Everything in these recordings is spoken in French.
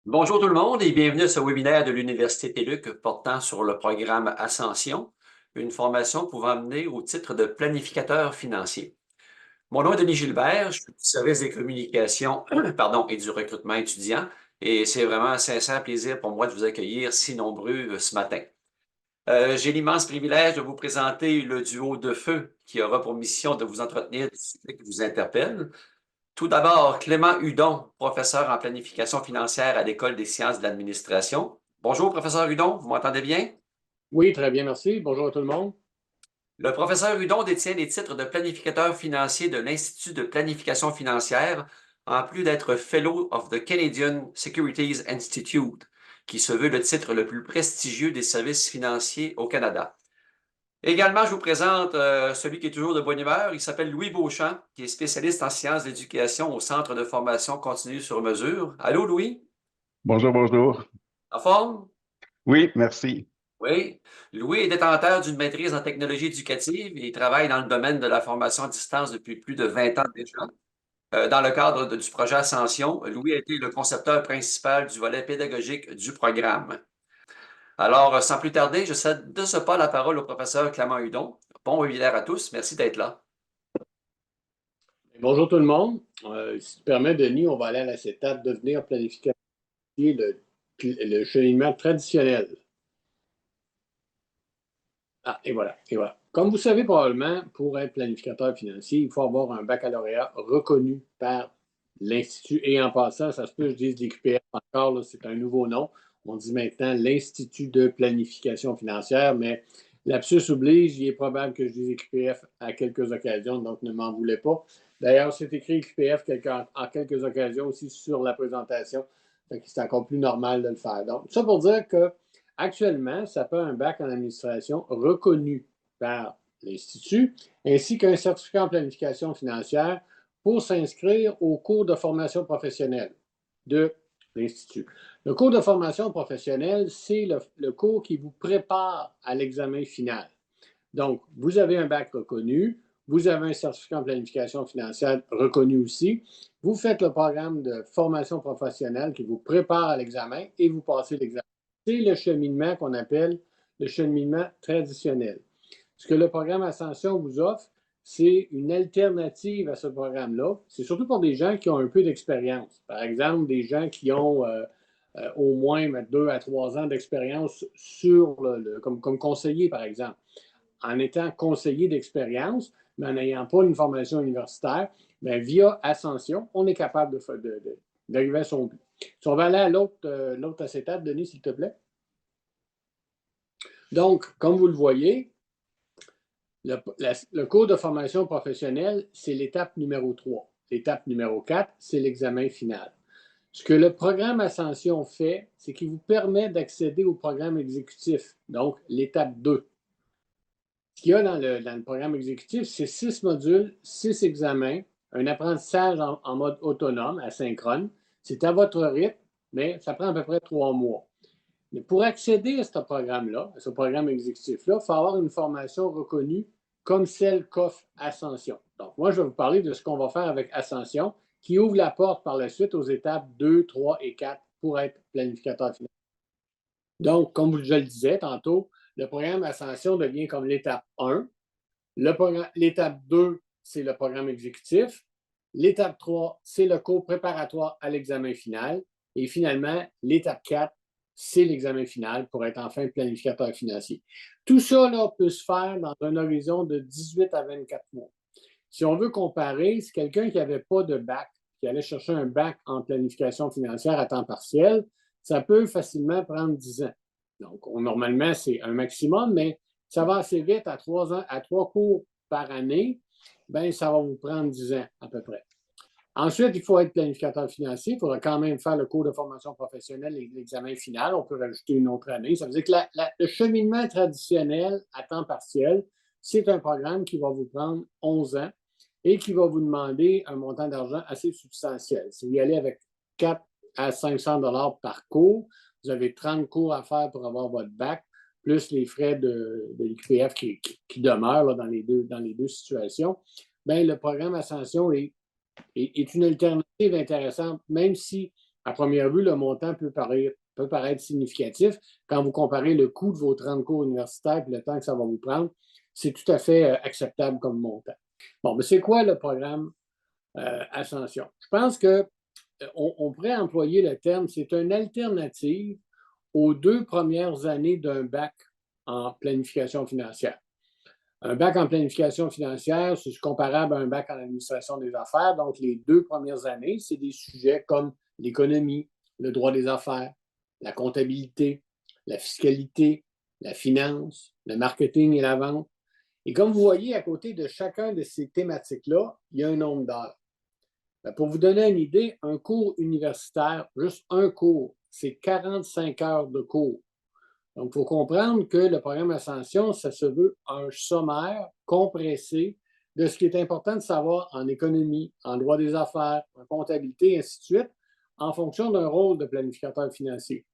Bonjour tout le monde et bienvenue à ce webinaire de l'Université TÉLUQ portant sur le programme Ascension, une formation pouvant mener au titre de planificateur financier. Mon nom est Denis Gilbert, je suis du service des communications et du recrutement étudiant et c'est vraiment un sincère plaisir pour moi de vous accueillir si nombreux ce matin. J'ai l'immense privilège de vous présenter le duo de feu qui aura pour mission de vous entretenir des sujets qui vous interpellent. Tout d'abord, Clément Hudon, professeur en planification financière à l'École des sciences de l'administration. Bonjour, professeur Hudon, vous m'entendez bien? Oui, très bien, merci. Bonjour à tout le monde. Le professeur Hudon détient les titres de planificateur financier de l'Institut de planification financière, en plus d'être Fellow of the Canadian Securities Institute, qui se veut le titre le plus prestigieux des services financiers au Canada. Également, je vous présente celui qui est toujours de bonne humeur. Il s'appelle Louis Beauchamp, qui est spécialiste en sciences d'éducation au Centre de formation continue sur mesure. Allô, Louis? Bonjour, bonjour. En forme? Oui, merci. Oui. Louis est détenteur d'une maîtrise en technologie éducative et il travaille dans le domaine de la formation à distance depuis plus de 20 ans déjà. Dans le cadre du projet Ascension, Louis a été le concepteur principal du volet pédagogique du programme. Alors, sans plus tarder, je cède de ce pas la parole au professeur Clément Hudon. Bon webinaire à tous. Merci d'être là. Bonjour tout le monde. Si tu permets, Denis, on va aller à la étape devenir planificateur, le cheminement traditionnel. Ah, et voilà, et voilà. Comme vous savez probablement, pour être planificateur financier, il faut avoir un baccalauréat reconnu par l'Institut. Et en passant, ça se peut que je dise l'IQPF encore, c'est un nouveau nom. On dit maintenant l'Institut de planification financière, mais lapsus oblige, il est probable que je dise IQPF à quelques occasions, donc ne m'en voulez pas. D'ailleurs, c'est écrit IQPF en quelques occasions aussi sur la présentation, c'est encore plus normal de le faire. Donc, ça pour dire que actuellement, ça peut un bac en administration reconnu par l'Institut, ainsi qu'un certificat en planification financière pour s'inscrire au cours de formation professionnelle de l'Institut. Le cours de formation professionnelle, c'est le cours qui vous prépare à l'examen final. Donc, vous avez un bac reconnu, vous avez un certificat en planification financière reconnu aussi, vous faites le programme de formation professionnelle qui vous prépare à l'examen et vous passez l'examen. C'est le cheminement qu'on appelle le cheminement traditionnel. Ce que le programme Ascension vous offre, c'est une alternative à ce programme-là. C'est surtout pour des gens qui ont un peu d'expérience. Par exemple, des gens qui ont au moins 2 à 3 ans d'expérience comme conseiller, par exemple. En étant conseiller d'expérience, mais en n'ayant pas une formation universitaire, bien, via Ascension, on est capable d'arriver à son but. Si on va aller à l'autre acétate, Denis, s'il te plaît. Donc, comme vous le voyez, le cours de formation professionnelle, c'est l'étape numéro 3. L'étape numéro 4, c'est l'examen final. Ce que le programme Ascension fait, c'est qu'il vous permet d'accéder au programme exécutif, donc l'étape 2. Ce qu'il y a dans le programme exécutif, c'est 6 modules, 6 examens, un apprentissage en mode autonome, asynchrone. C'est à votre rythme, mais ça prend à peu près 3 mois. Mais pour accéder à ce programme-là, à ce programme exécutif-là, il faut avoir une formation reconnue comme celle qu'offre Ascension. Donc, moi, je vais vous parler de ce qu'on va faire avec Ascension, qui ouvre la porte par la suite aux étapes 2, 3 et 4 pour être planificateur financier. Donc, comme je le disais tantôt, le programme Ascension devient comme l'étape 1. L'étape 2, c'est le programme exécutif. L'étape 3, c'est le cours préparatoire à l'examen final. Et finalement, l'étape 4, c'est l'examen final pour être enfin planificateur financier. Tout ça là, peut se faire dans un horizon de 18 à 24 mois. Si on veut comparer, c'est quelqu'un qui n'avait pas de bac, qui allait chercher un bac en planification financière à temps partiel, ça peut facilement prendre 10 ans. Donc, normalement, c'est un maximum, mais ça va assez vite à 3 cours par année, bien, ça va vous prendre 10 ans à peu près. Ensuite, il faut être planificateur financier. Il faudra quand même faire le cours de formation professionnelle et l'examen final. On peut rajouter une autre année. Ça veut dire que le cheminement traditionnel à temps partiel, c'est un programme qui va vous prendre 11 ans et qui va vous demander un montant d'argent assez substantiel. Si vous y allez avec 4 à 500 dollars par cours, vous avez 30 cours à faire pour avoir votre bac, plus les frais de l'IQPF qui demeurent là, dans les deux situations. Bien, le programme Ascension est une alternative intéressante, même si À première vue, le montant peut paraître significatif. Quand vous comparez le coût de vos 30 cours universitaires et le temps que ça va vous prendre, c'est tout à fait acceptable comme montant. Bon, mais c'est quoi le programme Ascension? Je pense qu'on pourrait employer le terme, c'est une alternative aux 2 premières années d'un bac en planification financière. Un bac en planification financière, c'est comparable à un bac en administration des affaires. Donc, les 2 premières années, c'est des sujets comme l'économie, le droit des affaires, la comptabilité, la fiscalité, la finance, le marketing et la vente. Et comme vous voyez, à côté de chacun de ces thématiques-là, il y a un nombre d'heures. Pour vous donner une idée, un cours universitaire, juste un cours, c'est 45 heures de cours. Donc, il faut comprendre que le programme Ascension, ça se veut un sommaire compressé de ce qui est important de savoir en économie, en droit des affaires, en comptabilité, et ainsi de suite, en fonction d'un rôle de planificateur financier.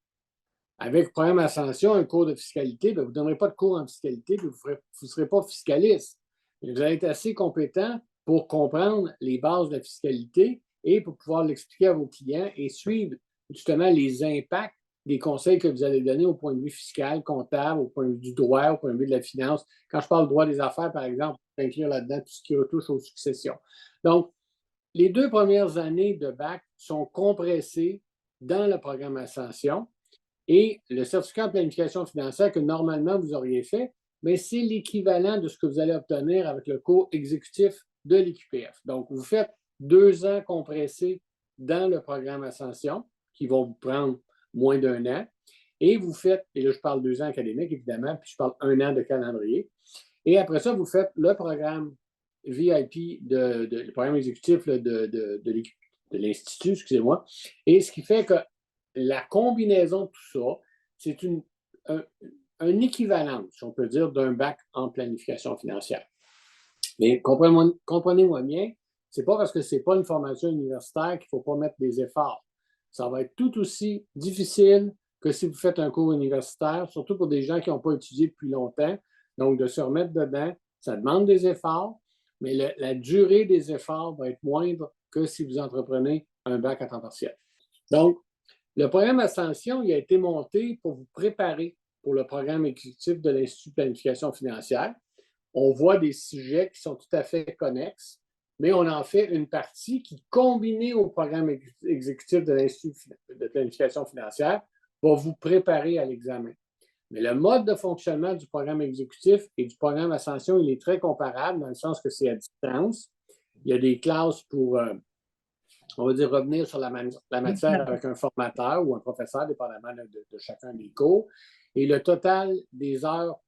Avec le programme Ascension, un cours de fiscalité, vous ne donnerez pas de cours en fiscalité, puis vous ne serez pas fiscaliste. Mais vous allez être assez compétent pour comprendre les bases de la fiscalité et pour pouvoir l'expliquer à vos clients et suivre justement les impacts des conseils que vous allez donner au point de vue fiscal, comptable, au point de vue du droit, au point de vue de la finance. Quand je parle de droit des affaires, par exemple, on peut inclure là-dedans tout ce qui retouche aux successions. Donc, les 2 premières années de bac sont compressées dans le programme Ascension. Et le certificat de planification financière que normalement vous auriez fait, mais c'est l'équivalent de ce que vous allez obtenir avec le cours exécutif de l'EQPF. Donc, vous faites 2 ans compressés dans le programme Ascension, qui vont vous prendre moins d'1 an, et vous faites, et là je parle 2 ans académiques évidemment, puis je parle 1 an de calendrier, et après ça, vous faites le programme VIP, le programme exécutif de l'Institut, excusez-moi, et ce qui fait que la combinaison de tout ça, c'est un équivalent, si on peut dire, d'un bac en planification financière. Mais comprenez-moi bien, ce n'est pas parce que ce n'est pas une formation universitaire qu'il ne faut pas mettre des efforts. Ça va être tout aussi difficile que si vous faites un cours universitaire, surtout pour des gens qui n'ont pas étudié depuis longtemps. Donc, de se remettre dedans, ça demande des efforts, mais la durée des efforts va être moindre que si vous entreprenez un bac à temps partiel. Donc, le programme Ascension, il a été monté pour vous préparer pour le programme exécutif de l'Institut de planification financière. On voit des sujets qui sont tout à fait connexes, mais on en fait une partie qui, combinée au programme exécutif de l'Institut de planification financière, va vous préparer à l'examen. Mais le mode de fonctionnement du programme exécutif et du programme Ascension, il est très comparable dans le sens que c'est à distance. Il y a des classes pour on va dire revenir sur la matière avec un formateur ou un professeur, dépendamment de chacun des cours. Et le total des heures,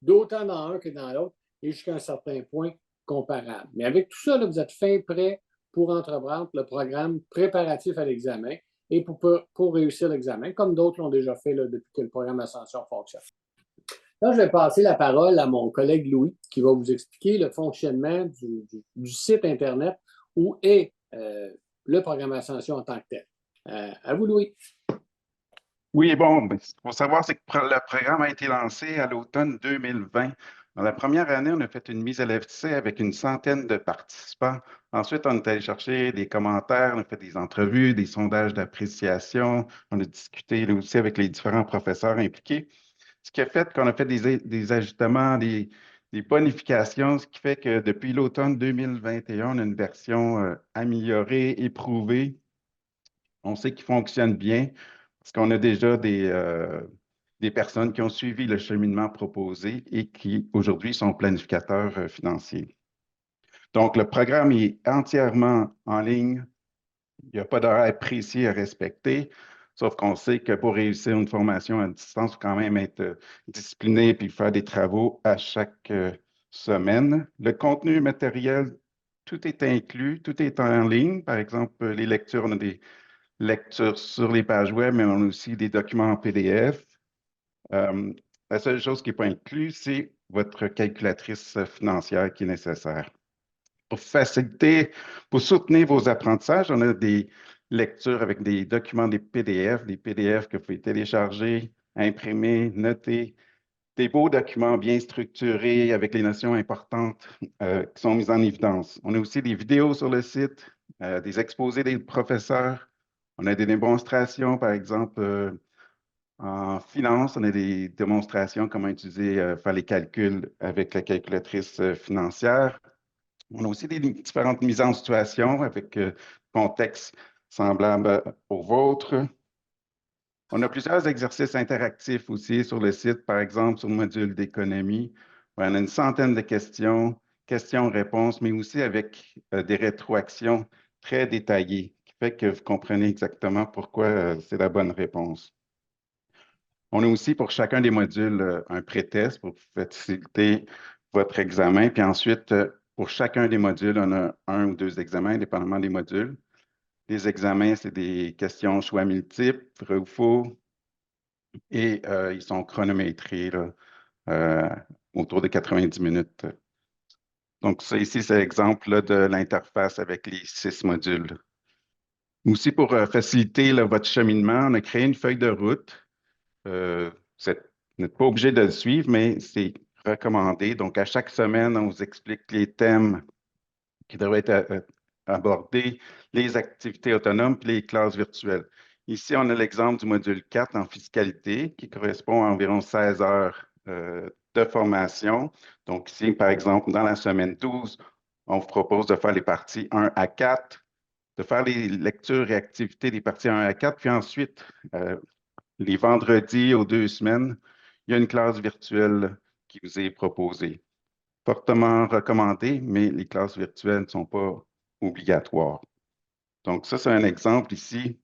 d'autant dans un que dans l'autre, est jusqu'à un certain point comparable. Mais avec tout ça, là, vous êtes fin prêt pour entreprendre le programme préparatif à l'examen et pour réussir l'examen, comme d'autres l'ont déjà fait là, depuis que le programme Ascension fonctionne. Là, je vais passer la parole à mon collègue Louis, qui va vous expliquer le fonctionnement du site Internet où est le programme Ascension en tant que tel. À vous, Louis. Oui, bon, ce qu'il faut savoir, c'est que le programme a été lancé à l'automne 2020. Dans la première année, on a fait une mise à l'essai avec une centaine de participants. Ensuite, on est allé chercher des commentaires, on a fait des entrevues, des sondages d'appréciation. On a discuté là aussi avec les différents professeurs impliqués. Ce qui a fait qu'on a fait des ajustements, des bonifications, ce qui fait que depuis l'automne 2021, on a une version améliorée, éprouvée. On sait qu'il fonctionne bien parce qu'on a déjà des personnes qui ont suivi le cheminement proposé et qui aujourd'hui sont planificateurs financiers. Donc, le programme est entièrement en ligne. Il n'y a pas d'horaire précis à respecter, sauf qu'on sait que pour réussir une formation à distance, il faut quand même être discipliné et faire des travaux à chaque semaine. Le contenu matériel, tout est inclus, tout est en ligne. Par exemple, les lectures, on a des lectures sur les pages web, mais on a aussi des documents en PDF. La seule chose qui n'est pas inclue, c'est votre calculatrice financière qui est nécessaire. Pour faciliter, pour soutenir vos apprentissages, on a des lectures avec des documents, des PDF que vous pouvez télécharger, imprimer, noter, des beaux documents bien structurés avec les notions importantes qui sont mises en évidence. On a aussi des vidéos sur le site, des exposés des professeurs. On a des démonstrations, par exemple, en finance, on a des démonstrations comment utiliser, faire les calculs avec la calculatrice financière. On a aussi des différentes mises en situation avec contexte semblable au vôtre. On a plusieurs exercices interactifs aussi sur le site, par exemple sur le module d'économie. On a une centaine de questions, questions-réponses, mais aussi avec des rétroactions très détaillées, qui fait que vous comprenez exactement pourquoi c'est la bonne réponse. On a aussi pour chacun des modules un pré-test pour faciliter votre examen. Puis ensuite, pour chacun des modules, on a un ou deux examens, dépendamment des modules. Les examens, c'est des questions choix multiples, vrai ou faux, et ils sont chronométrés là, euh, autour de 90 minutes. Donc, ça ici, c'est l'exemple là, de l'interface avec les 6 modules. Aussi, pour faciliter là, votre cheminement, on a créé une feuille de route. Vous n'êtes pas obligé de le suivre, mais c'est recommandé. Donc, à chaque semaine, on vous explique les thèmes qui devraient être abordés, les activités autonomes et les classes virtuelles. Ici, on a l'exemple du module 4 en fiscalité qui correspond à environ 16 heures de formation. Donc, ici, par exemple, dans la semaine 12, on vous propose de faire les parties 1 à 4, de faire les lectures et activités des parties 1 à 4, puis ensuite, les vendredis aux 2 semaines, il y a une classe virtuelle qui vous est proposée. Fortement recommandée, mais les classes virtuelles ne sont pas obligatoires. Donc, ça, c'est un exemple ici.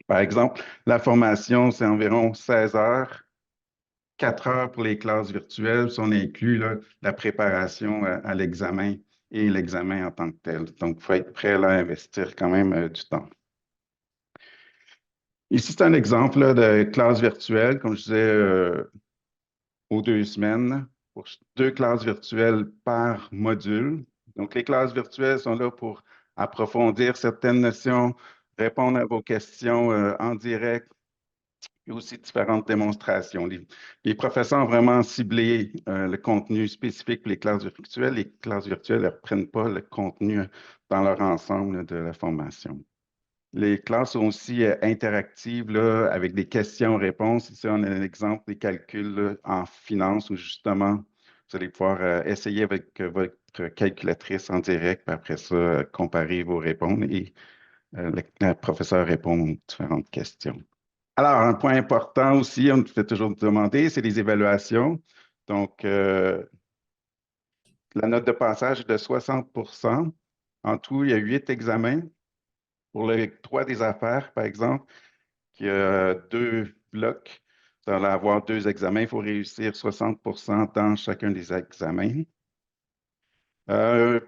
Par exemple, la formation, c'est environ 16 heures, 4 heures pour les classes virtuelles, si on inclut là, la préparation à l'examen et l'examen en tant que tel. Donc, il faut être prêt là, à investir quand même du temps. Ici, c'est un exemple là, de classe virtuelle, comme je disais, aux 2 semaines, pour 2 classes virtuelles par module. Donc, les classes virtuelles sont là pour approfondir certaines notions, répondre à vos questions en direct, et aussi différentes démonstrations. Les professeurs ont vraiment ciblé le contenu spécifique pour les classes virtuelles. Les classes virtuelles ne reprennent pas le contenu dans leur ensemble là, de la formation. Les classes sont aussi interactives là, avec des questions-réponses. Ici, on a un exemple des calculs là, en finance où justement, vous allez pouvoir essayer avec votre calculatrice en direct, puis après ça, comparer vos réponses et le professeur répond aux différentes questions. Alors, un point important aussi, on nous fait toujours demander, c'est les évaluations. Donc, la note de passage est de 60%. En tout, il y a 8 examens. Pour le 3 des affaires, par exemple, qui a 2 blocs, vous allez avoir 2 examens. Il faut réussir 60% dans chacun des examens.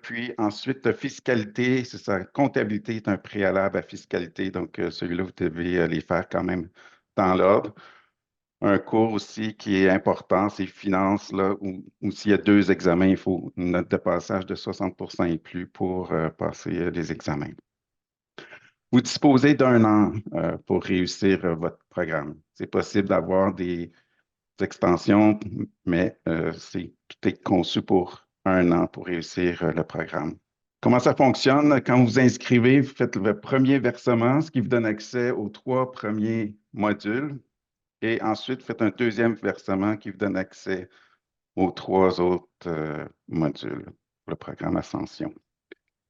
Puis ensuite, fiscalité, c'est ça. Comptabilité est un préalable à fiscalité. Donc, celui-là, vous devez les faire quand même dans l'ordre. Un cours aussi qui est important, c'est finance, là, où s'il y a 2 examens, il faut une note de passage de 60% et plus pour passer les examens. Vous disposez d'1 an pour réussir votre programme. C'est possible d'avoir des extensions, mais tout est conçu pour 1 an pour réussir le programme. Comment ça fonctionne? Quand vous vous inscrivez, vous faites le premier versement, ce qui vous donne accès aux 3 premiers modules. Et ensuite, vous faites un deuxième versement qui vous donne accès aux 3 autres modules pour le programme Ascension.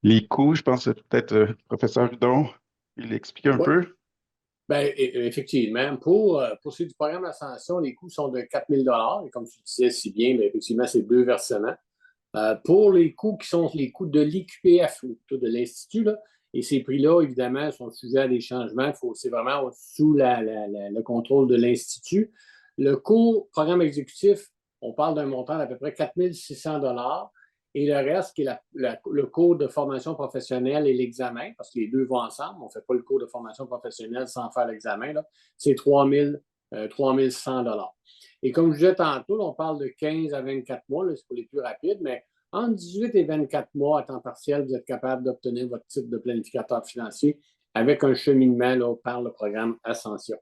Les coûts, je pense que c'est peut-être le professeur Hudon, il explique un Oui. peu. Bien, effectivement, pour ce du programme Ascension, les coûts sont de 4 000 et comme tu disais si bien, bien effectivement, c'est 2 versements. Pour les coûts qui sont les coûts de l'IQPF, de l'Institut, là, et ces prix-là, évidemment, sont sujets à des changements. C'est vraiment sous le contrôle de l'Institut. Le coût programme exécutif, on parle d'un montant d'à peu près 4 600 et le reste, qui est le cours de formation professionnelle et l'examen, parce que les deux vont ensemble, on ne fait pas le cours de formation professionnelle sans faire l'examen, c'est 3 100 Et comme je disais tantôt, on parle de 15 à 24 mois, c'est pour les plus rapides, mais entre 18 et 24 mois à temps partiel, vous êtes capable d'obtenir votre titre de planificateur financier avec un cheminement là, par le programme Ascension.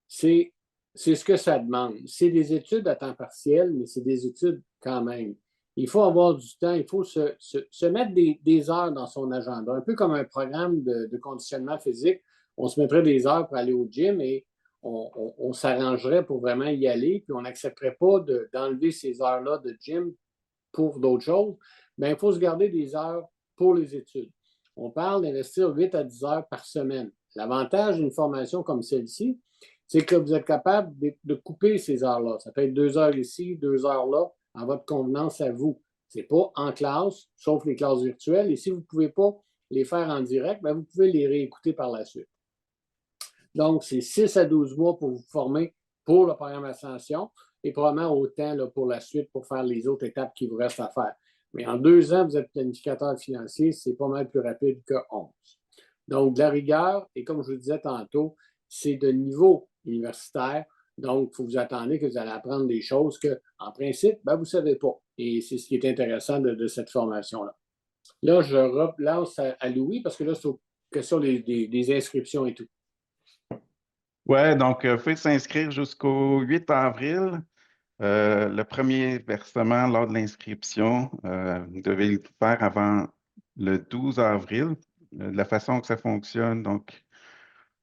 C'est ce que ça demande. C'est des études à temps partiel, mais c'est des études quand même il faut avoir du temps, il faut se mettre des heures dans son agenda, un peu comme un programme de conditionnement physique. On se mettrait des heures pour aller au gym et on s'arrangerait pour vraiment y aller, puis on n'accepterait pas d'enlever ces heures-là de gym pour d'autres choses, mais il faut se garder des heures pour les études. On parle d'investir 8 à 10 heures par semaine. L'avantage d'une formation comme celle-ci, c'est que vous êtes capable de couper ces heures-là. Ça peut être 2 heures ici, 2 heures là, à votre convenance à vous. Ce n'est pas en classe, sauf les classes virtuelles. Et si vous ne pouvez pas les faire en direct, bien, vous pouvez les réécouter par la suite. Donc, c'est 6 à 12 mois pour vous former pour le programme Ascension et probablement autant là, pour la suite pour faire les autres étapes qui vous restent à faire. Mais en 2 ans, vous êtes planificateur financier, c'est pas mal plus rapide que 11. Donc, de la rigueur, et comme je vous disais tantôt, c'est de niveau universitaire. Donc, il faut vous attendre que vous allez apprendre des choses que, en principe, ben, vous ne savez pas. Et c'est ce qui est intéressant de cette formation-là. Là, je relance à Louis parce que là, c'est aux questions des inscriptions et tout. Ouais, donc, il faut s'inscrire jusqu'au 8 avril. Le premier versement lors de l'inscription, vous devez le faire avant le 12 avril. De la façon que ça fonctionne, donc,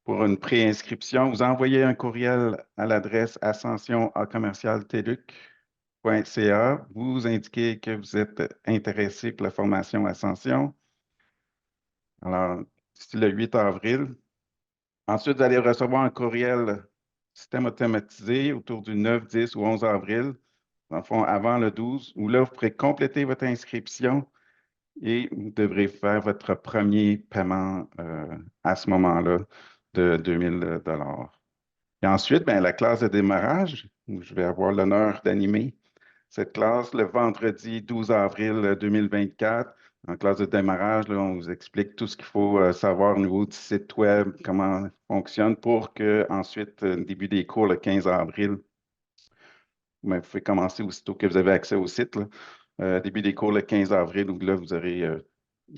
pour une préinscription, vous envoyez un courriel à l'adresse ascension@commercialteluc.ca. Vous indiquez que vous êtes intéressé pour la formation Ascension. Alors, c'est le 8 avril. Ensuite, vous allez recevoir un courriel système automatisé autour du 9, 10 ou 11 avril, dans le fond, avant le 12, où là, vous pourrez compléter votre inscription et vous devrez faire votre premier paiement à ce moment-là de 2000 $. Et ensuite, ben, la classe de démarrage, où je vais avoir l'honneur d'animer cette classe le vendredi 12 avril 2024. En classe de démarrage, là, on vous explique tout ce qu'il faut savoir au niveau du site web, comment ça fonctionne pour que ensuite, début des cours le 15 avril, ben, vous pouvez commencer aussitôt que vous avez accès au site, là. Début des cours le 15 avril, où là, vous aurez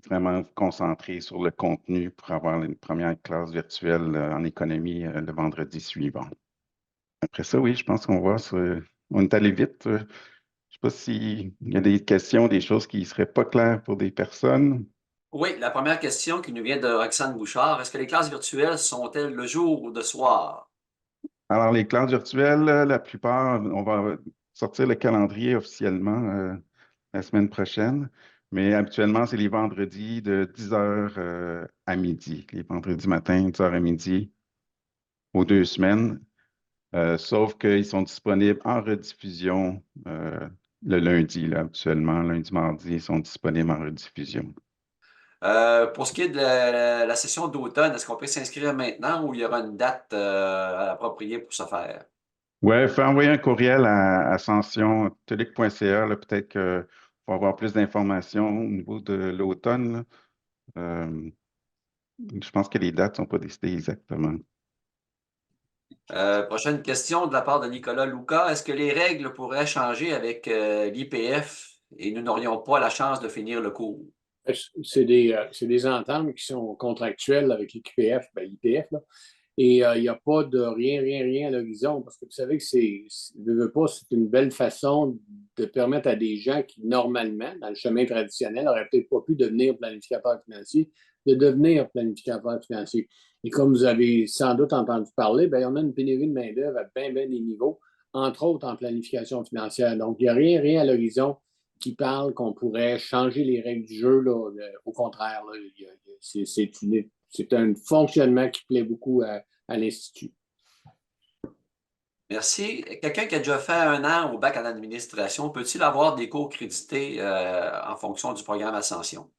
vraiment vous concentrer sur le contenu pour avoir une première classe virtuelle en économie le vendredi suivant. Après ça, oui, je pense qu'on on est allé vite. Je ne sais pas s'il y a des questions, des choses qui ne seraient pas claires pour des personnes. Oui, la première question qui nous vient de Roxane Bouchard. Est-ce que les classes virtuelles sont-elles le jour ou le soir? Alors, les classes virtuelles, la plupart, on va sortir le calendrier officiellement la semaine prochaine, mais habituellement, c'est les vendredis de 10 heures à midi, les vendredis matin, 10 heures à midi, aux 2 semaines. Sauf qu'ils sont disponibles en rediffusion le lundi, là, habituellement. Lundi, mardi, ils sont disponibles en rediffusion. Pour ce qui est de la session d'automne, est-ce qu'on peut s'inscrire maintenant ou il y aura une date appropriée pour ce faire? Ouais, fais envoyer un courriel à ascension.telic.ca, là, peut-être qu'il faut avoir plus d'informations au niveau de l'automne, là. Je pense que les dates ne sont pas décidées exactement. Prochaine question de la part de Nicolas Louca. Est-ce que les règles pourraient changer avec l'IPF et nous n'aurions pas la chance de finir le cours? C'est des ententes qui sont contractuelles avec l'IPF, ben, l'IPF, là. Et il n'y a pas de rien à l'horizon, parce que vous savez que c'est une belle façon de permettre à des gens qui, normalement, dans le chemin traditionnel, n'auraient peut-être pas pu devenir planificateur financier, de devenir planificateur financier. Et comme vous avez sans doute entendu parler, bien, on a une pénurie de main-d'œuvre à bien des niveaux, entre autres en planification financière. Donc, il n'y a rien à l'horizon qui parle qu'on pourrait changer les règles du jeu. Là. Au contraire, là, c'est un fonctionnement qui plaît beaucoup à l'Institut. Merci. Quelqu'un qui a déjà fait 1 an au bac en administration, peut-il avoir des cours crédités en fonction du programme Ascension?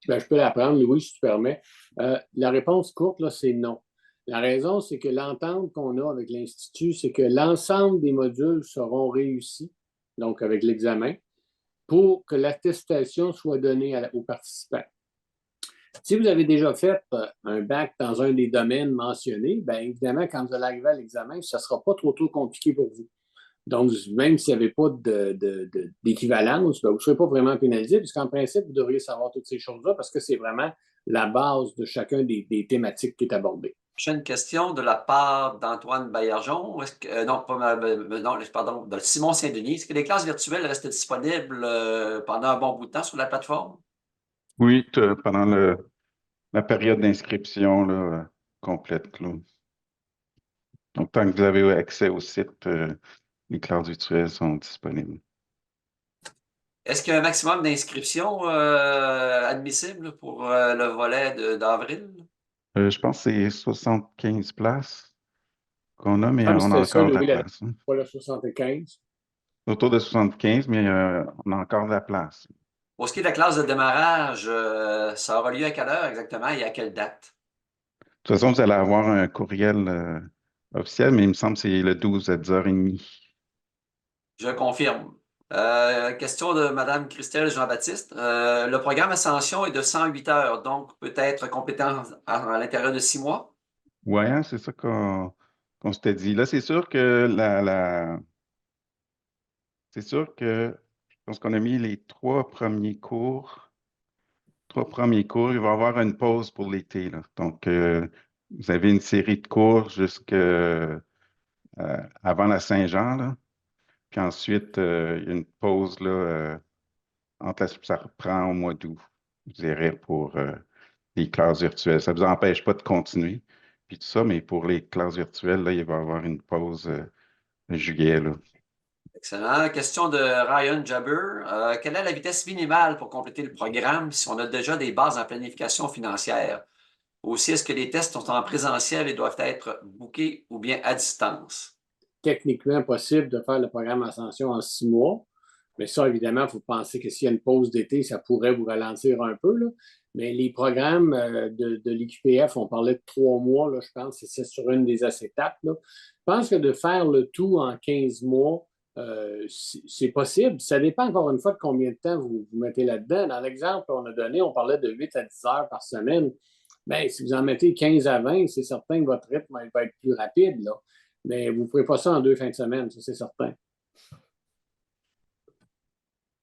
Ben, je peux l'apprendre, Louis, si tu permets. La réponse courte, là, c'est non. La raison, c'est que l'entente qu'on a avec l'Institut, c'est que l'ensemble des modules seront réussis, donc avec l'examen, pour que l'attestation soit donnée aux participants. Si vous avez déjà fait un bac dans un des domaines mentionnés, bien évidemment, quand vous allez arriver à l'examen, ça ne sera pas trop compliqué pour vous. Donc, même s'il n'y avait pas d'équivalence, ben, vous ne serez pas vraiment pénalisé, puisqu'en principe, vous devriez savoir toutes ces choses-là, parce que c'est vraiment la base de chacun des thématiques qui est abordée. Prochaine question de la part d'Antoine Baillargeon. Non, non, pardon, de Simon Saint-Denis. Est-ce que les classes virtuelles restent disponibles pendant un bon bout de temps sur la plateforme? Oui, pendant la période d'inscription là, complète, là. Donc, tant que vous avez accès au site, les classes virtuelles sont disponibles. Est-ce qu'il y a un maximum d'inscriptions admissibles pour le volet d'avril? Je pense que c'est 75 places qu'on a, mais Comme on a c'était ça, encore de la Louis, la place, hein. fois le 75. Autour de 75, mais on a encore de la place. Pour ce qui est de la classe de démarrage, ça aura lieu à quelle heure exactement et à quelle date? De toute façon, vous allez avoir un courriel officiel, mais il me semble que c'est le 12 à 10h30. Je confirme. Question de Mme Christelle Jean-Baptiste. Le programme Ascension est de 108 heures, donc peut être complétant à l'intérieur de 6 mois. Oui, hein, c'est ça qu'on s'était dit. Là, c'est sûr que c'est sûr que je pense qu'on a mis les trois premiers cours. Trois premiers cours, il va y avoir une pause pour l'été, là. Donc, vous avez une série de cours avant la Saint-Jean, là. Puis ensuite, il y a une pause là, ça reprend au mois d'août, je dirais, pour les classes virtuelles. Ça ne vous empêche pas de continuer, puis tout ça, mais pour les classes virtuelles, là, il va y avoir une pause en juillet, là. Excellent. Question de Ryan Jabber. Quelle est la vitesse minimale pour compléter le programme si on a déjà des bases en planification financière? Aussi, est-ce que les tests sont en présentiel et doivent être bookés ou bien à distance? Techniquement possible de faire le programme Ascension en 6 mois. Mais ça, évidemment, il faut penser que s'il y a une pause d'été, ça pourrait vous ralentir un peu, là. Mais les programmes de l'IQPF, on parlait de 3 mois, là, je pense, c'est sur une des étapes, là. Je pense que de faire le tout en 15 mois, c'est possible. Ça dépend encore une fois de combien de temps vous mettez là-dedans. Dans l'exemple qu'on a donné, on parlait de 8 à 10 heures par semaine. Bien, si vous en mettez 15 à 20, c'est certain que votre rythme va être plus rapide, là. Mais vous ne ferez pas ça en 2 fins de semaine, ça c'est certain.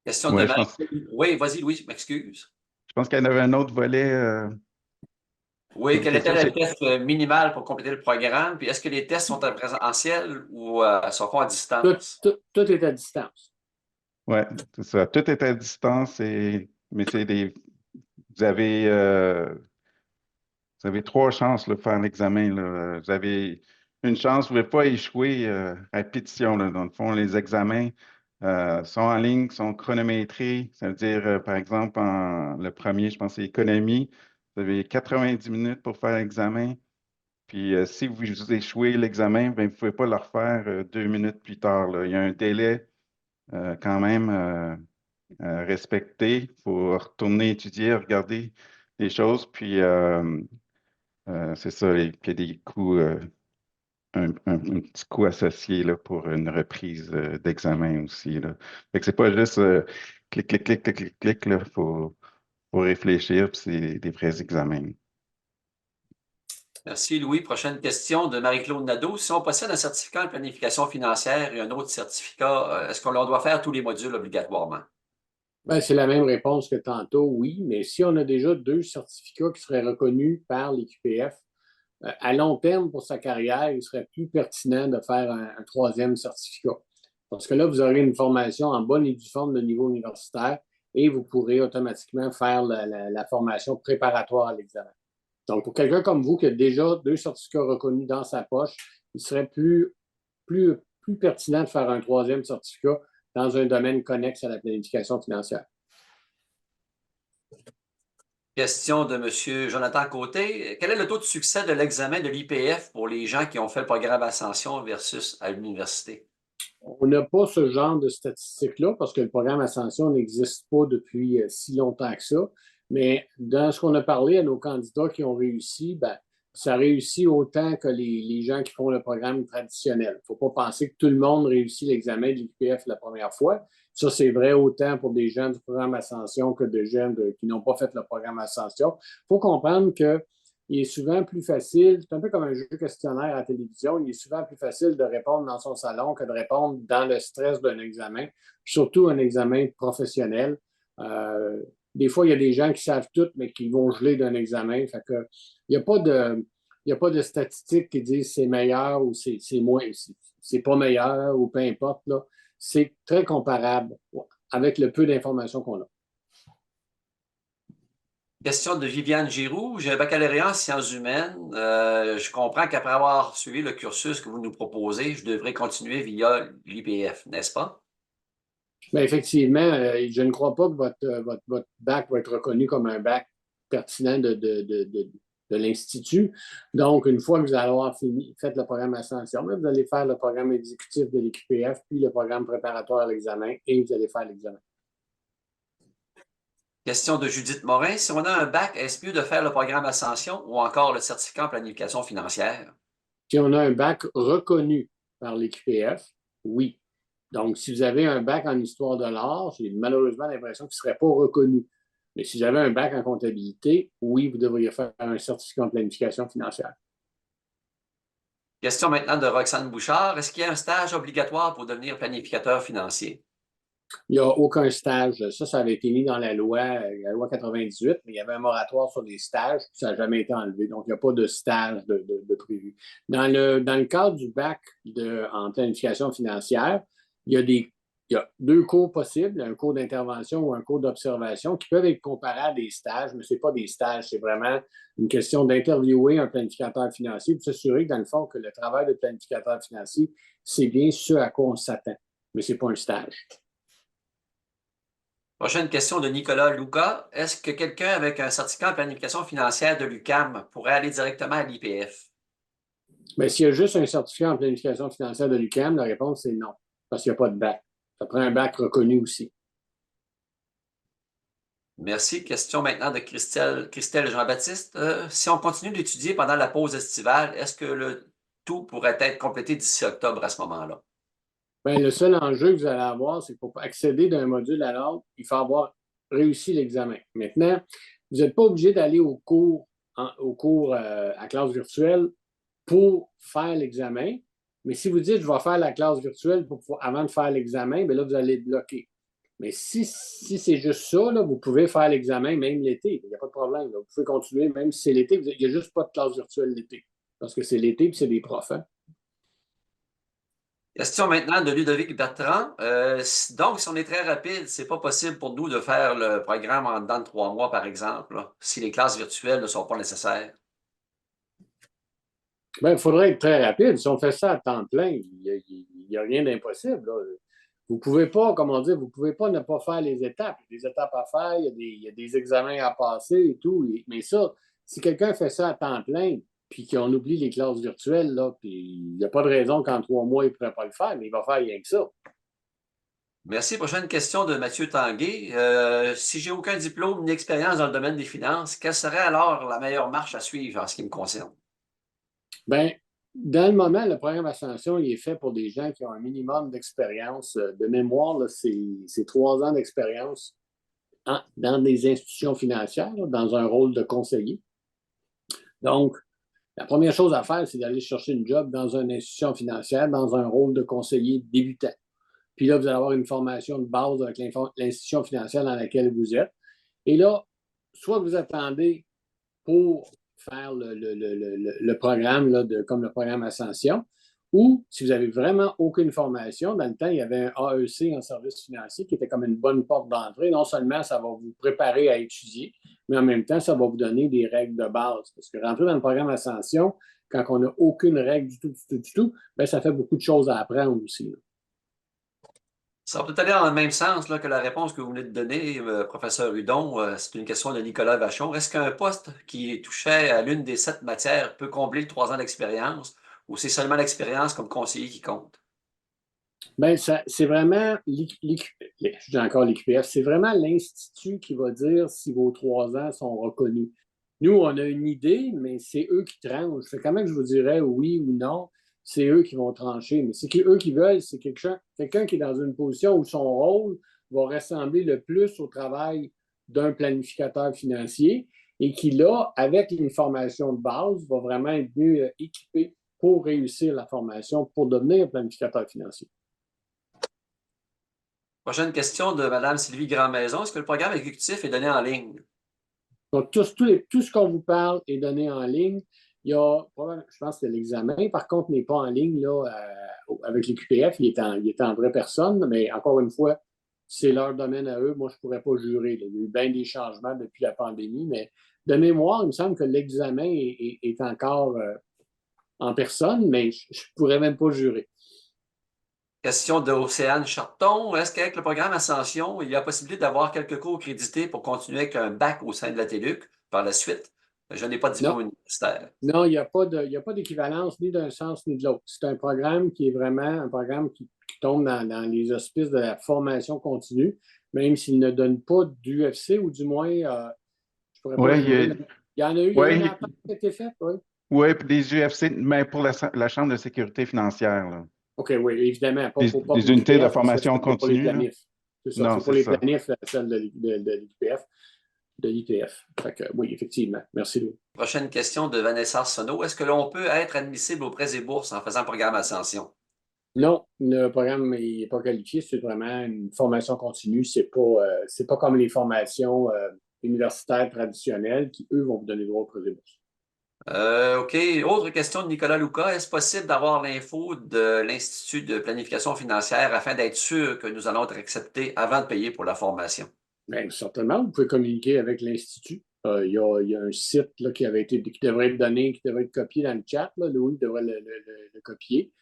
Question de Ouais, Marie. Oui, vas-y, Louis, m'excuse. je pense qu'il y en avait un autre volet. Oui, Une quelle était question, la c'est vitesse minimale pour compléter le programme? Puis est-ce que les tests sont en présentiel ou se font à Tout, distance? tout est à distance. ouais, c'est ça. Tout est à distance, mais vous avez, euh, vous avez trois chances là, de faire l'examen, là. Vous avez une chance, vous ne pouvez pas échouer à répétition, là. Dans le fond, les examens sont en ligne, sont chronométrés. Ça veut dire, par exemple, le premier, je pense, c'est économie. Vous avez 90 minutes pour faire l'examen. Puis si vous échouez l'examen, ben, vous ne pouvez pas le refaire 2 minutes plus tard, là. Il y a un délai quand même respecté. Il faut retourner étudier, regarder les choses. Puis c'est ça, puis il y a des coûts, un petit coût associé là, pour une reprise d'examen aussi, là. Fait que c'est pas juste clic, clic, clic, clic, clic, clic, là. Faut réfléchir, puis c'est des vrais examens. Merci, Louis. Prochaine question de Marie-Claude Nadeau. Si on possède un certificat de planification financière et un autre certificat, est-ce qu'on leur doit faire tous les modules obligatoirement? Ben, c'est la même réponse que tantôt, oui, mais si on a déjà 2 certificats qui seraient reconnus par l'IQPF, à long terme pour sa carrière, il serait plus pertinent de faire un troisième certificat. Parce que là, vous aurez une formation en bonne et due forme de niveau universitaire et vous pourrez automatiquement faire la formation préparatoire à l'examen. Donc, pour quelqu'un comme vous qui a déjà 2 certificats reconnus dans sa poche, il serait plus pertinent de faire un troisième certificat dans un domaine connexe à la planification financière. Question de M. Jonathan Côté. Quel est le taux de succès de l'examen de l'IPF pour les gens qui ont fait le programme Ascension versus à l'université? On n'a pas ce genre de statistiques-là parce que le programme Ascension n'existe pas depuis si longtemps que ça. Mais dans ce qu'on a parlé à nos candidats qui ont réussi, ben, ça réussit autant que les gens qui font le programme traditionnel. Il ne faut pas penser que tout le monde réussit l'examen de l'IPF la première fois. Ça, c'est vrai autant pour des gens du programme Ascension que de jeunes qui n'ont pas fait le programme Ascension. Il faut comprendre que il est souvent plus facile, c'est un peu comme un jeu questionnaire à la télévision, il est souvent plus facile de répondre dans son salon que de répondre dans le stress d'un examen, surtout un examen professionnel. Des fois, il y a des gens qui savent tout, mais qui vont geler d'un examen. Fait que, il n'y a pas de, Il n'y a pas de statistiques qui disent c'est meilleur ou c'est moins, c'est pas meilleur ou peu importe, là. C'est très comparable avec le peu d'informations qu'on a. Question de Viviane Giroux. J'ai un baccalauréat en sciences humaines. Je comprends qu'après avoir suivi le cursus que vous nous proposez, je devrais continuer via l'IPF, n'est-ce pas? Mais effectivement, je ne crois pas que votre bac va être reconnu comme un bac pertinent de l'Institut. Donc, une fois que vous allez avoir fait le programme Ascension, vous allez faire le programme exécutif de l'IQPF, puis le programme préparatoire à l'examen, et vous allez faire l'examen. Question de Judith Morin. Si on a un bac, est-ce mieux de faire le programme Ascension ou encore le certificat en planification financière? Si on a un bac reconnu par l'IQPF, oui. Donc, si vous avez un bac en histoire de l'art, j'ai malheureusement l'impression qu'il ne serait pas reconnu. Mais si j'avais un bac en comptabilité, oui, vous devriez faire un certificat en planification financière. Question maintenant de Roxane Bouchard. Est-ce qu'il y a un stage obligatoire pour devenir planificateur financier? Il n'y a aucun stage. Ça avait été mis dans la loi 98, mais il y avait un moratoire sur les stages, puis ça n'a jamais été enlevé. Donc, il n'y a pas de stage de prévu. Dans le cadre du bac en planification financière, il y a deux cours possibles, un cours d'intervention ou un cours d'observation qui peuvent être comparés à des stages, mais ce n'est pas des stages, c'est vraiment une question d'interviewer un planificateur financier pour s'assurer que, dans le fond, que le travail de planificateur financier, c'est bien ce à quoi on s'attend, mais ce n'est pas un stage. Prochaine question de Nicolas Louca. Est-ce que quelqu'un avec un certificat en planification financière de l'UQAM pourrait aller directement à l'IPF? Mais s'il y a juste un certificat en planification financière de l'UQAM, la réponse est non, parce qu'il n'y a pas de bac. Ça prend un bac reconnu aussi. Merci. Question maintenant de Christelle Jean-Baptiste. Si on continue d'étudier pendant la pause estivale, est-ce que le tout pourrait être complété d'ici octobre à ce moment-là? Bien, le seul enjeu que vous allez avoir, c'est que pour accéder d'un module à l'autre, il faut avoir réussi l'examen. Maintenant, vous n'êtes pas obligé d'aller au cours à classe virtuelle pour faire l'examen. Mais si vous dites, je vais faire la classe virtuelle avant de faire l'examen, bien là, vous allez être bloqué. Mais si c'est juste ça, là, vous pouvez faire l'examen même l'été. Il n'y a pas de problème. Là. Vous pouvez continuer même si c'est l'été. Il n'y a juste pas de classe virtuelle l'été. Parce que c'est l'été et c'est des profs. Hein? Question maintenant de Ludovic Bertrand. Donc, si on est très rapide, c'est pas possible pour nous de faire le programme en dedans de 3 mois, par exemple, là, si les classes virtuelles ne sont pas nécessaires. Bien, il faudrait être très rapide. Si on fait ça à temps plein, il n'y a rien d'impossible. Là. Vous ne pouvez pas, comment dire, vous ne pouvez pas ne pas faire les étapes. Il y a des étapes à faire, il y a des examens à passer et tout. Mais ça, si quelqu'un fait ça à temps plein, puis qu'on oublie les classes virtuelles, là, puis il n'y a pas de raison qu'en 3 mois, il ne pourrait pas le faire, mais il va faire rien que ça. Merci. Prochaine question de Mathieu Tanguay. Si j'ai aucun diplôme ni expérience dans le domaine des finances, quelle serait alors la meilleure marche à suivre en ce qui me concerne? Bien, dans le moment, le programme Ascension, il est fait pour des gens qui ont un minimum d'expérience. De mémoire, c'est 3 ans d'expérience dans des institutions financières, là, dans un rôle de conseiller. Donc, la première chose à faire, c'est d'aller chercher une job dans une institution financière, dans un rôle de conseiller débutant. Puis là, vous allez avoir une formation de base avec l'institution financière dans laquelle vous êtes. Et là, soit vous attendez pour faire le programme, là, comme le programme Ascension, ou si vous n'avez vraiment aucune formation, dans le temps, il y avait un AEC en service financier qui était comme une bonne porte d'entrée. Non seulement ça va vous préparer à étudier, mais en même temps, ça va vous donner des règles de base. Parce que rentrer dans le programme Ascension, quand on n'a aucune règle du tout, bien, ça fait beaucoup de choses à apprendre aussi. Là. Ça va peut-être aller dans le même sens là, que la réponse que vous venez de donner, professeur Hudon. C'est une question de Nicolas Vachon. Est-ce qu'un poste qui touchait à l'une des 7 matières peut combler le 3 ans d'expérience ou c'est seulement l'expérience comme conseiller qui compte? Bien, c'est vraiment, je dis encore l'IQPF, c'est vraiment l'Institut qui va dire si vos 3 ans sont reconnus. Nous, on a une idée, mais c'est eux qui tranchent. C'est quand même que je vous dirais oui ou non, c'est eux qui vont trancher. Mais c'est eux qui veulent, c'est quelqu'un qui est dans une position où son rôle va ressembler le plus au travail d'un planificateur financier et qui, là, avec une formation de base, va vraiment être mieux équipé pour réussir la formation, pour devenir planificateur financier. Prochaine question de Mme Sylvie Grandmaison. Est-ce que le programme exécutif est donné en ligne? Donc, tout ce qu'on vous parle est donné en ligne. je pense que l'examen, par contre, n'est pas en ligne là, avec les QPF. Il est en vraie personne, mais encore une fois, c'est leur domaine à eux. Moi, je ne pourrais pas jurer. Là. Il y a eu bien des changements depuis la pandémie, mais de mémoire, il me semble que l'examen est encore en personne, mais je ne pourrais même pas jurer. Question d'Océane Charton. Est-ce qu'avec le programme Ascension, il y a possibilité d'avoir quelques cours crédités pour continuer avec un bac au sein de la TELUC par la suite? Je n'ai pas de diplôme Non, universitaire. non, il n'y a pas d'équivalence ni d'un sens ni de l'autre. C'est un programme qui est vraiment un programme qui tombe dans les auspices de la formation continue, même s'il ne donne pas d'UFC ou du moins, je ne pourrais pas Oui, jurer, mais il y a eu une ouais, entente qui a été faite, oui. ouais, puis des UFC, mais pour la Chambre de sécurité financière, là. OK, oui, évidemment, pas pour Des unités de l'UQPF, parce que formation c'est pas pour les continue, là. planifs. C'est ça, Non, c'est pour c'est les ça. planifs, celle de l'UQPF, de l'ITF. Fait que, oui, effectivement. Merci, Louis. Prochaine question de Vanessa Arsenault. Est-ce que l'on peut être admissible aux prêts et bourses en faisant le programme Ascension? Non, le programme n'est pas qualifié, c'est vraiment une formation continue. C'est pas comme les formations universitaires traditionnelles qui, eux, vont vous donner droit aux prêts et bourses. OK. Autre question de Nicolas Luca. Est-ce possible d'avoir l'info de l'Institut de planification financière afin d'être sûr que nous allons être acceptés avant de payer pour la formation? Bien, certainement, vous pouvez communiquer avec l'Institut. Il y a un site là, qui devrait être donné, qui devrait être copié dans le chat. Là. Louis devrait le copier.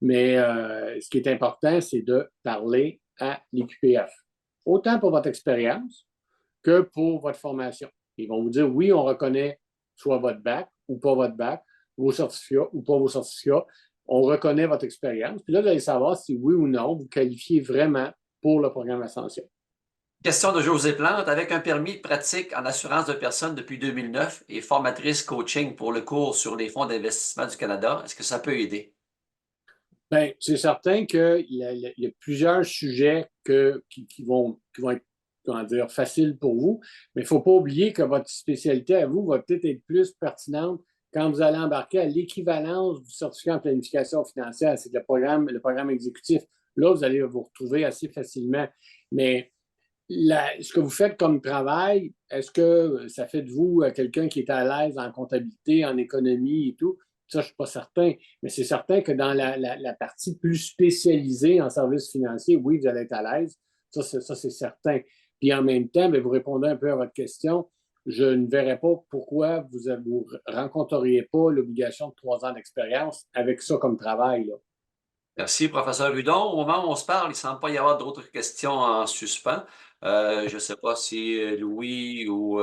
Mais ce qui est important, c'est de parler à l'IQPF. Autant pour votre expérience que pour votre formation. Ils vont vous dire oui, on reconnaît soit votre bac ou pas votre bac, vos certificats ou pas vos certificats. On reconnaît votre expérience. Puis là, vous allez savoir si oui ou non vous qualifiez vraiment pour le programme Ascension. Question de José Plante. Avec un permis de pratique en assurance de personnes depuis 2009 et formatrice coaching pour le cours sur les fonds d'investissement du Canada, est-ce que ça peut aider? Bien, c'est certain qu'il y a plusieurs sujets qui vont être, comment dire, faciles pour vous, mais il ne faut pas oublier que votre spécialité à vous va peut-être être plus pertinente quand vous allez embarquer à l'équivalence du certificat en planification financière. C'est le programme exécutif. Là, vous allez vous retrouver assez facilement. Mais ce que vous faites comme travail, est-ce que ça fait de vous quelqu'un qui est à l'aise en comptabilité, en économie et tout? Ça, je ne suis pas certain. Mais c'est certain que dans la partie plus spécialisée en services financiers, oui, vous allez être à l'aise. Ça, c'est certain. Puis en même temps, vous répondez un peu à votre question. Je ne verrais pas pourquoi vous ne rencontreriez pas l'obligation de 3 ans d'expérience avec ça comme travail, là. Merci, professeur Hudon. Au moment où on se parle, il ne semble pas y avoir d'autres questions en suspens. Je ne sais pas si Louis ou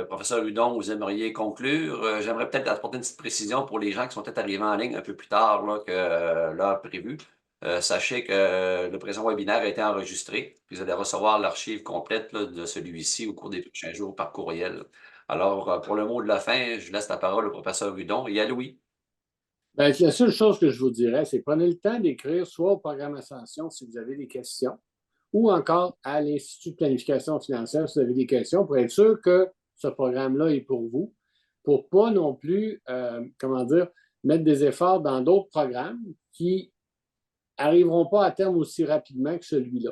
professeur Hudon, vous aimeriez conclure. J'aimerais peut-être apporter une petite précision pour les gens qui sont peut-être arrivés en ligne un peu plus tard là, que l'heure prévue. Sachez que le présent webinaire a été enregistré, puis vous allez recevoir l'archive complète là, de celui-ci au cours des prochains jours par courriel. Alors, pour le mot de la fin, je laisse la parole au professeur Hudon et à Louis. Bien, la seule chose que je vous dirais, c'est prenez le temps d'écrire soit au programme Ascension si vous avez des questions, ou encore à l'Institut de planification financière si vous avez des questions, pour être sûr que ce programme-là est pour vous, pour pas non plus, comment dire, mettre des efforts dans d'autres programmes qui n'arriveront pas à terme aussi rapidement que celui-là.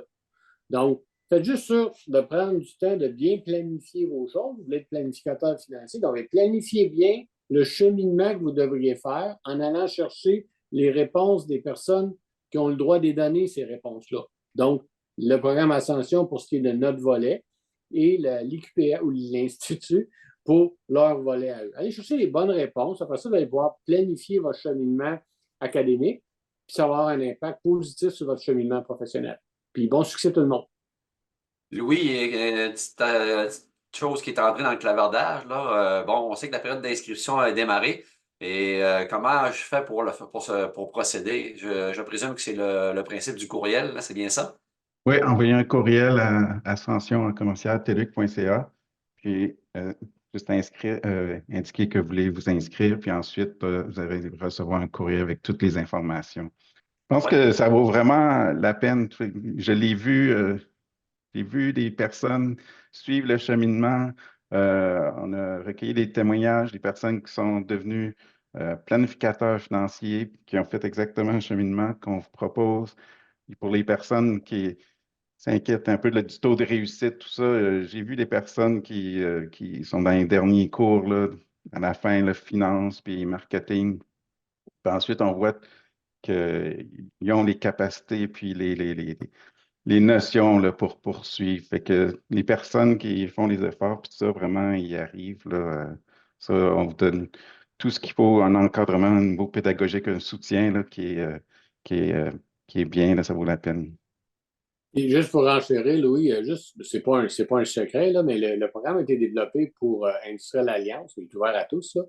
Donc, faites juste sûr de prendre du temps de bien planifier vos choses. Vous voulez être planificateur financier, donc planifiez bien le cheminement que vous devriez faire en allant chercher les réponses des personnes qui ont le droit de donner ces réponses-là. Donc, le programme Ascension pour ce qui est de notre volet et l'IQPA ou l'Institut pour leur volet à eux. Allez chercher les bonnes réponses. Après ça, vous allez pouvoir planifier votre cheminement académique, puis ça va avoir un impact positif sur votre cheminement professionnel. Puis bon succès tout le monde. Louis, il y a une petite chose qui est entrée dans le clavardage, là. Bon, on sait que la période d'inscription a démarré. Et comment je fais pour procéder? Je présume que c'est le principe du courriel, là, c'est bien ça? Oui, envoyez un courriel à ascension@teluc.ca, puis juste indiquer que vous voulez vous inscrire, puis ensuite, vous allez recevoir un courriel avec toutes les informations. Je pense Ouais. que ça vaut vraiment la peine. Je l'ai vu, j'ai vu des personnes suivre le cheminement. On a recueilli des témoignages des personnes qui sont devenues planificateurs financiers, qui ont fait exactement le cheminement qu'on vous propose. Et pour les personnes qui s'inquiètent un peu du taux de réussite, tout ça, j'ai vu des personnes qui sont dans les derniers cours là, à la fin, le finance puis marketing. Puis ensuite, on voit qu'ils ont les capacités puis les notions là, pour poursuivre. Fait que les personnes qui font les efforts, puis tout ça, vraiment, ils y arrivent. Là, ça, on vous donne tout ce qu'il faut, un encadrement, un niveau pédagogique, un soutien là, qui est, euh, qui est bien, là, ça vaut la peine. Et juste pour enchérir, Louis, c'est pas un secret, là, mais le programme a été développé pour Industrielle Alliance, il est ouvert à tous, là,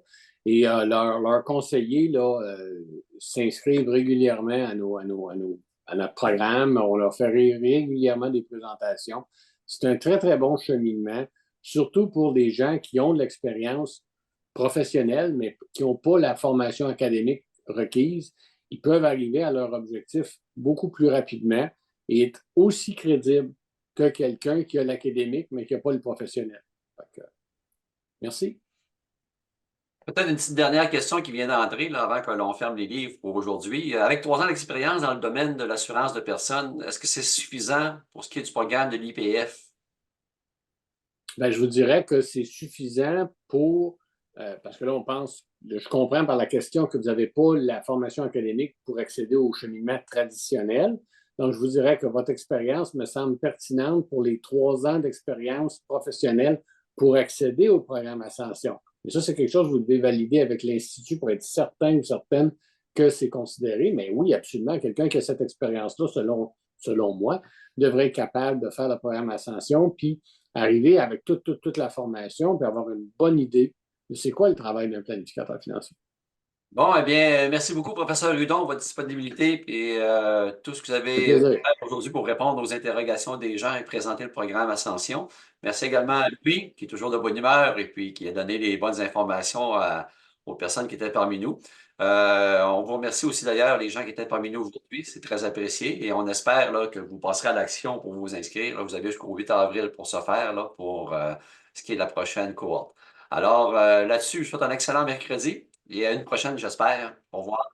et leurs conseillers là, s'inscrivent régulièrement à notre programme. On leur fait régulièrement des présentations. C'est un très, très bon cheminement, surtout pour des gens qui ont de l'expérience professionnelle, mais qui n'ont pas la formation académique requise. Ils peuvent arriver à leur objectif beaucoup plus rapidement et être aussi crédible que quelqu'un qui a l'académique, mais qui n'a pas le professionnel. Donc, merci. Peut-être une petite dernière question qui vient d'entrer là, avant que l'on ferme les livres pour aujourd'hui. Avec 3 ans d'expérience dans le domaine de l'assurance de personnes, est-ce que c'est suffisant pour ce qui est du programme de l'IPF? Ben, je vous dirais que c'est suffisant pour, parce que là, je comprends par la question que vous n'avez pas la formation académique pour accéder au cheminement traditionnel. Donc, je vous dirais que votre expérience me semble pertinente pour les 3 ans d'expérience professionnelle pour accéder au programme Ascension. Et ça, c'est quelque chose que vous devez valider avec l'Institut pour être certain ou certaine que c'est considéré. Mais oui, absolument, quelqu'un qui a cette expérience-là, selon moi, devrait être capable de faire le programme Ascension, puis arriver avec toute la formation, puis avoir une bonne idée de c'est quoi le travail d'un planificateur financier. Bon, eh bien, merci beaucoup, professeur Hudon, votre disponibilité et tout ce que vous Ça fait avez plaisir. fait aujourd'hui pour répondre aux interrogations des gens et présenter le programme Ascension. Merci également à Louis, qui est toujours de bonne humeur et puis qui a donné les bonnes informations aux personnes qui étaient parmi nous. On vous remercie aussi d'ailleurs les gens qui étaient parmi nous aujourd'hui. C'est très apprécié et on espère là, que vous passerez à l'action pour vous inscrire. Là, vous avez jusqu'au 8 avril pour ce faire, là, pour ce qui est de la prochaine cohorte. Alors, là-dessus, je vous souhaite un excellent mercredi et à une prochaine, j'espère. Au revoir.